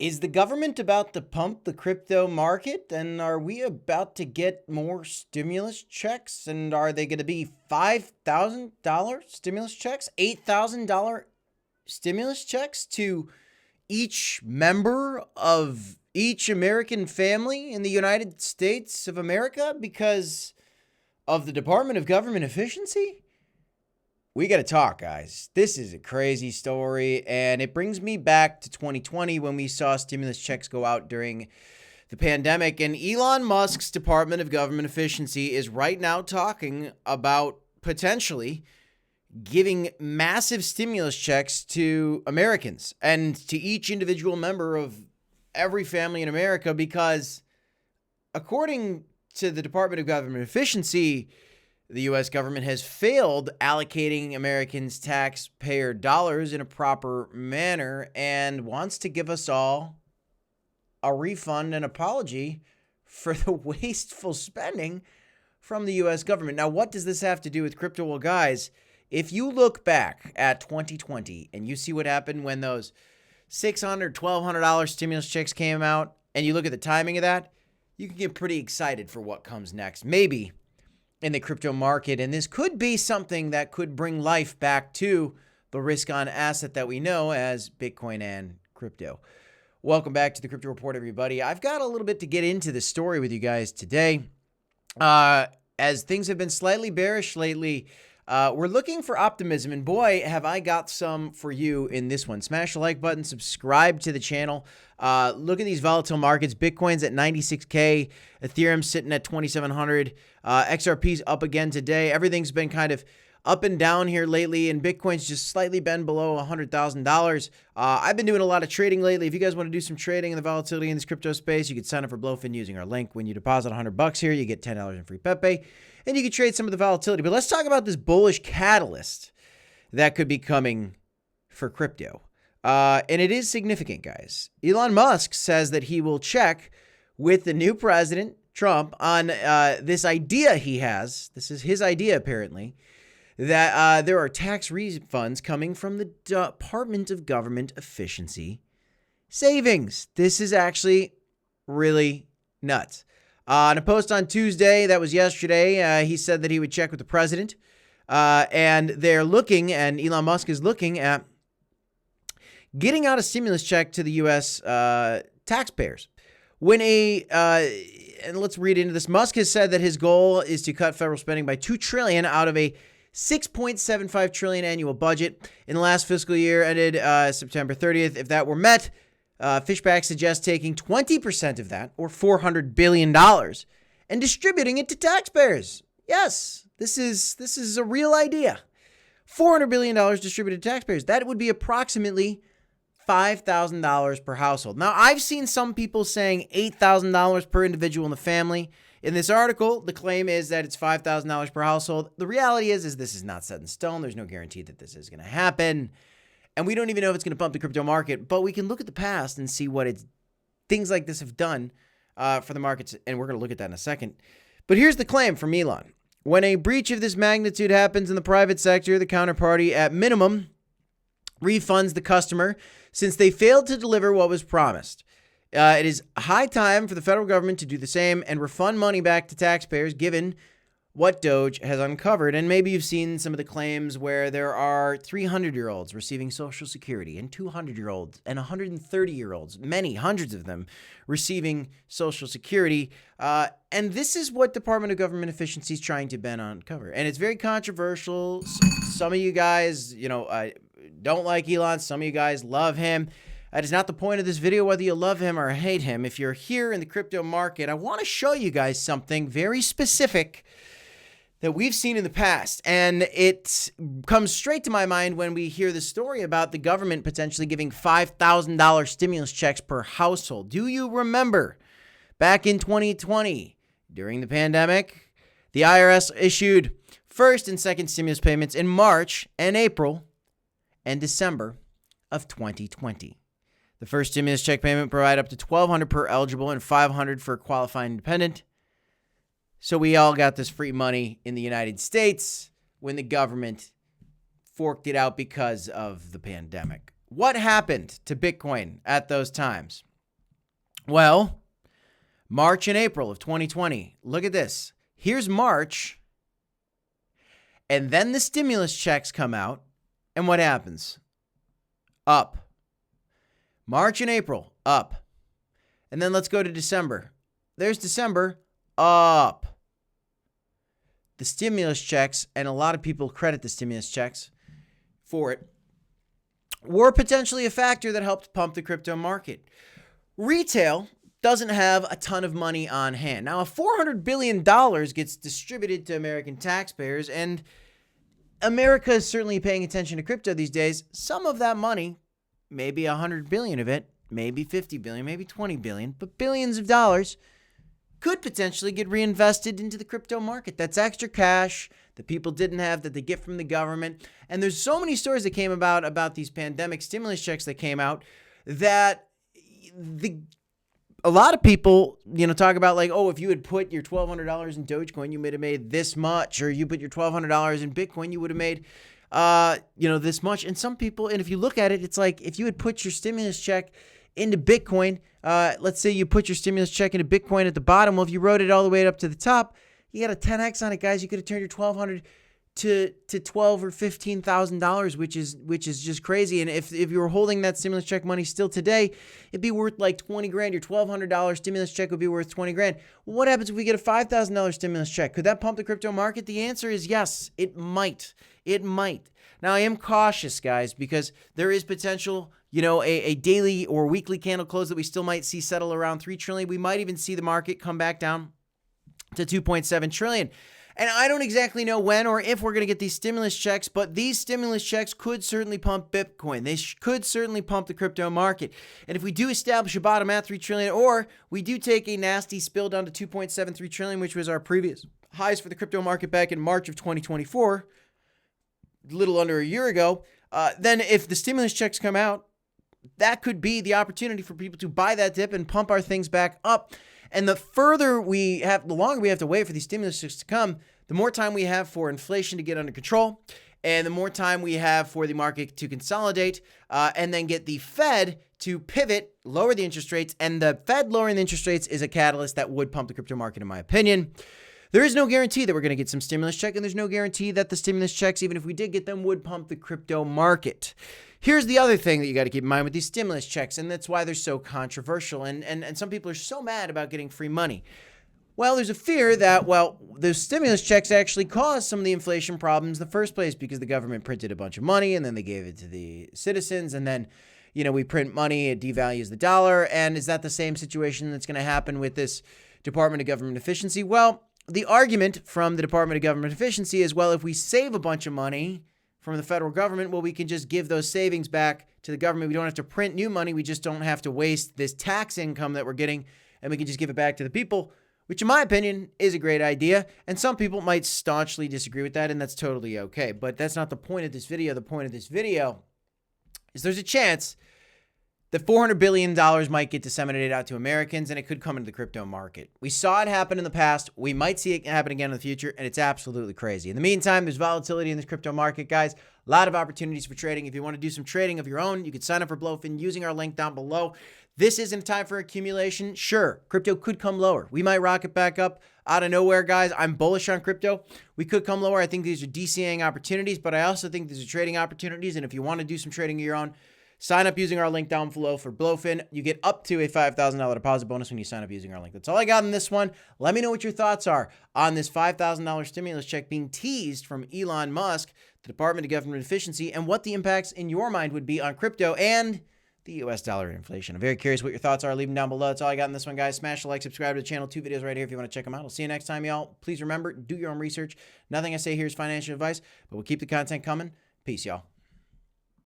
Is the government about to pump the crypto market? And are we about to get more stimulus checks? And are they going to be $5,000 stimulus checks? $8,000 stimulus checks to each member of each American family in the United States of America because of the Department of Government Efficiency? We got to talk, guys. This is a crazy story, and it brings me back to 2020 when we saw stimulus checks go out during the pandemic. And Elon Musk's Department of Government Efficiency is right now talking about potentially giving massive stimulus checks to Americans and to each individual member of every family in America because, according to the Department of Government Efficiency, the U.S. government has failed allocating Americans' taxpayer dollars in a proper manner and wants to give us all a refund and apology for the wasteful spending from the U.S. government. Now, what does this have to do with crypto? Well, guys, if you look back at 2020 and you see what happened when those $600, $1,200 stimulus checks came out, and you look at the timing of that, you can get pretty excited for what comes next. Maybe in the crypto market, and this could be something that could bring life back to the risk-on asset that we know as Bitcoin and crypto. Welcome back to the Crypto Report, everybody. I've got a little bit to get into this story with you guys today. As things have been slightly bearish lately, we're looking for optimism, and boy, have I got some for you in this one. Smash the like button, subscribe to the channel. Look at these volatile markets. Bitcoin's at 96K, Ethereum sitting at 2,700, XRP's up again today. Everything's been kind of up and down here lately, and Bitcoin's just slightly been below $100,000. I've been doing a lot of trading lately. If you guys want to do some trading in the volatility in this crypto space, you can sign up for Blowfin using our link. When you deposit $100 here, you get $10 in free Pepe, and you can trade some of the volatility. But let's talk about this bullish catalyst that could be coming for crypto. And it is significant, guys. Elon Musk says that he will check with the new president, Trump, on this idea he has. This is his idea, apparently, that there are tax refunds coming from the Department of Government Efficiency savings. This is actually really nuts. On a post on Tuesday, that was yesterday, he said that he would check with the president. And they're looking, and Elon Musk is looking at getting out a stimulus check to the U.S. Taxpayers. And let's read into this. Musk has said that his goal is to cut federal spending by $2 trillion out of a $6.75 trillion annual budget in the last fiscal year ended September 30th. If that were met, Fishback suggests taking 20% of that, or $400 billion, and distributing it to taxpayers. Yes, this is a real idea. $400 billion distributed to taxpayers. That would be approximately $5,000 per household. Now, I've seen some people saying $8,000 per individual in the family. In this article, the claim is that it's $5,000 per household. The reality is this is not set in stone. There's no guarantee that this is going to happen. And we don't even know if it's going to bump the crypto market, but we can look at the past and see what things like this have done for the markets, and we're going to look at that in a second. But here's the claim from Elon. When a breach of this magnitude happens in the private sector, the counterparty at minimum refunds the customer since they failed to deliver what was promised. It is high time for the federal government to do the same and refund money back to taxpayers given what DOGE has uncovered. And maybe you've seen some of the claims where there are 300-year-olds receiving Social Security and 200-year-olds and 130-year-olds, many hundreds of them receiving Social Security. And this is what Department of Government Efficiency is trying to uncover. And it's very controversial. Some of you guys, don't like Elon. Some of you guys love him. That is not the point of this video, whether you love him or hate him. If you're here in the crypto market, I want to show you guys something very specific that we've seen in the past. And it comes straight to my mind when we hear the story about the government potentially giving $5,000 stimulus checks per household. Do you remember back in 2020, during the pandemic, the IRS issued first and second stimulus payments in March and April and December of 2020. The first stimulus check payment provided up to $1,200 per eligible and $500 for a qualifying dependent. So we all got this free money in the United States when the government forked it out because of the pandemic. What happened to Bitcoin at those times? Well, March and April of 2020. Look at this. Here's March. And then the stimulus checks come out. And what happens? Up. March and April, up. And then let's go to December. There's December, up. The stimulus checks, and a lot of people credit the stimulus checks for it, were potentially a factor that helped pump the crypto market. Retail doesn't have a ton of money on hand. Now, if $400 billion gets distributed to American taxpayers, and America is certainly paying attention to crypto these days, some of that money, maybe 100 billion of it, maybe 50 billion, maybe 20 billion, but billions of dollars could potentially get reinvested into the crypto market. That's extra cash that people didn't have that they get from the government. And there's so many stories that came about these pandemic stimulus checks that came out that a lot of people, talk about like, oh, if you had put your $1,200 in Dogecoin, you would have made this much, or you put your $1,200 in Bitcoin, you would have made, this much. And some people, and if you look at it, it's like if you had put your stimulus check into Bitcoin, let's say you put your stimulus check into Bitcoin at the bottom. Well, if you rode it all the way up to the top, you got a 10x on it, guys. You could have turned your $1,200 to $12,000 or $15,000, which is just crazy. And if you were holding that stimulus check money still today, it'd be worth like 20 grand. Your $1,200 stimulus check would be worth 20 grand. Well, what happens if we get a $5,000 stimulus check? Could that pump the crypto market? The answer is yes, it might. It might. Now, I am cautious, guys, because there is potential, a daily or weekly candle close that we still might see settle around 3 trillion. We might even see the market come back down to 2.7 trillion. And I don't exactly know when or if we're going to get these stimulus checks, but these stimulus checks could certainly pump Bitcoin. They could certainly pump the crypto market. And if we do establish a bottom at 3 trillion, or we do take a nasty spill down to 2.73 trillion, which was our previous highs for the crypto market back in March of 2024, a little under a year ago, then if the stimulus checks come out, that could be the opportunity for people to buy that dip and pump our things back up. And the longer we have to wait for these stimulus checks to come, the more time we have for inflation to get under control, and the more time we have for the market to consolidate, and then get the Fed to pivot, lower the interest rates. And the Fed lowering the interest rates is a catalyst that would pump the crypto market, in my opinion. There is no guarantee that we're going to get some stimulus check, and there's no guarantee that the stimulus checks, even if we did get them, would pump the crypto market. Here's the other thing that you got to keep in mind with these stimulus checks, and that's why they're so controversial, and some people are so mad about getting free money. Well, there's a fear that, the stimulus checks actually caused some of the inflation problems in the first place because the government printed a bunch of money, and then they gave it to the citizens, and then, we print money, it devalues the dollar, and is that the same situation that's going to happen with this Department of Government Efficiency? Well, the argument from the Department of Government Efficiency is, if we save a bunch of money from the federal government, we can just give those savings back to the government. We don't have to print new money. We just don't have to waste this tax income that we're getting, and we can just give it back to the people, which in my opinion is a great idea. And some people might staunchly disagree with that, and that's totally okay. But that's not the point of this video. The point of this video is there's a chance that $400 billion might get disseminated out to Americans, and it could come into the crypto market. We saw it happen in the past. We might see it happen again in the future, and it's absolutely crazy. In the meantime, there's volatility in this crypto market, guys. A lot of opportunities for trading. If you want to do some trading of your own, you can sign up for Blowfin using our link down below. This isn't a time for accumulation. Sure, crypto could come lower. We might rocket back up out of nowhere, guys. I'm bullish on crypto. We could come lower. I think these are DCAing opportunities, but I also think these are trading opportunities, and if you want to do some trading of your own, sign up using our link down below for Blowfin. You get up to a $5,000 deposit bonus when you sign up using our link. That's all I got in this one. Let me know what your thoughts are on this $5,000 stimulus check being teased from Elon Musk, the Department of Government Efficiency, and what the impacts in your mind would be on crypto and the US dollar inflation. I'm very curious what your thoughts are. Leave them down below. That's all I got in this one, guys. Smash the like, subscribe to the channel. 2 videos right here if you want to check them out. I'll see you next time, y'all. Please remember, do your own research. Nothing I say here is financial advice, but we'll keep the content coming. Peace, y'all.